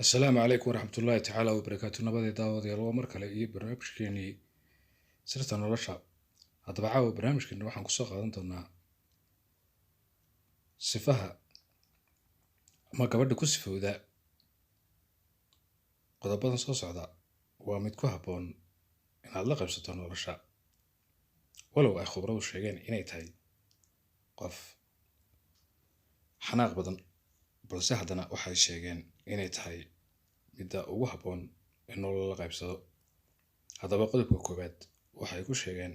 السلام عليكم ورحمة الله تعالى وبركاته. نبضي داود يلا مركلة برنامج كيني سرت أنا رشا هتبعه برنامج كيني واحد قصة أنتنا صفها ما قبل كوسف وذا قد بدن صوص عدا ومتكوها بون إن الله قبض أنا رشا ولو خبرة وشيئين إني تاي قف حناق بدن بس هذا وحي شيئين إني تاي midda ugu habboon in nolol la qaybsado. Haddaba qodobka koowaad waxay ku sheegeen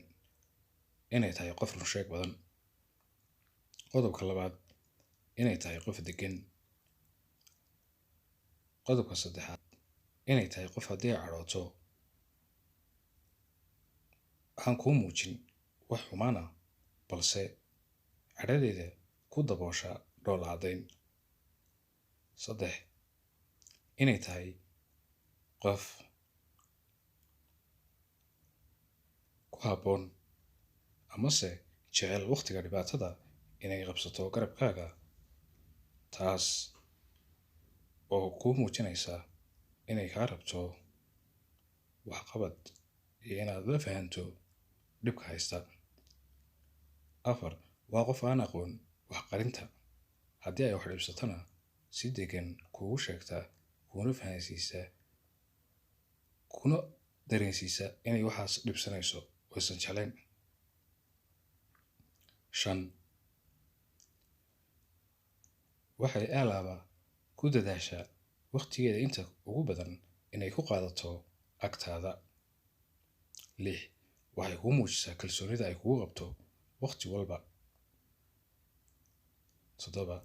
inay tahay qof rusheeg badan. Qodobka labaad inay tahay qof degan. Qodobka saddexaad inay tahay qof haddii ay cadhooto aan kuu muujin wax xumaan ah balse cadhadeeda ku daboosha dhool caddayn. Saddex inay tahay qof ku habboon amase jecel waqtiga dhibaatada inay qabsato garabkaaga taas oo kuu muujinaysa inay kaa rabto waxqabad iyo inaad la fahanto dhibka haysta. Afar waa qof aan aqoon wax qarinta. Haddii ay wax dhibsatana si degan kuugu sheegta kuna fahansiisa kuna dareensiisa inay waxaas dhibsanayso waysan jeclayn. Shan waxay alaaba ku dadaashaa waqtigeeda inta ugu badan inay ku qaadato agtaada. Lix waxay kuu muujisaa kalsoonida ay kugu qabto waqti walba. Toddoba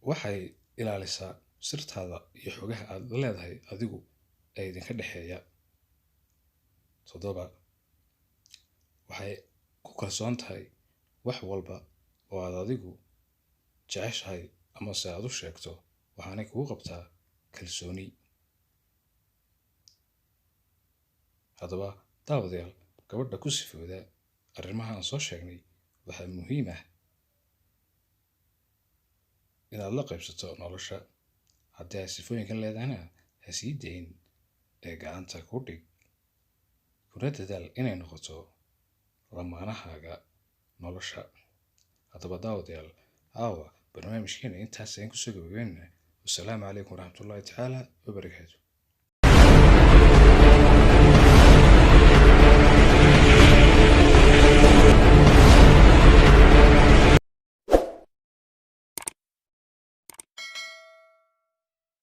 waxay ilaalisaa sirtaada iyo xogaha aad leedahay adigu ee idinka dhexeeya. Toddoba waxay ku kalsoon tahay wax walba oo aad adigu jeceshahay ama se aad u sheegto waxaanay kugu qabtaa kalsooni. Haddaba daawadayaal gabadha ku sifooda arrimaha aan soo sheegnay waxaa muhiim ah inaad la qaybsato nolosha. haddii ay sifooyinkan leedahayna ha sii dayn ee gacanta ku dhig kuna dadaal inay noqoto lamaanahaaga nolosha. haddaba daawadayaal caawa barnaamijkeena intaas ayaan kusoo gabagabeynayna. wassalaamu calaykum waraxmatullaahi tacaala wabarakaatu.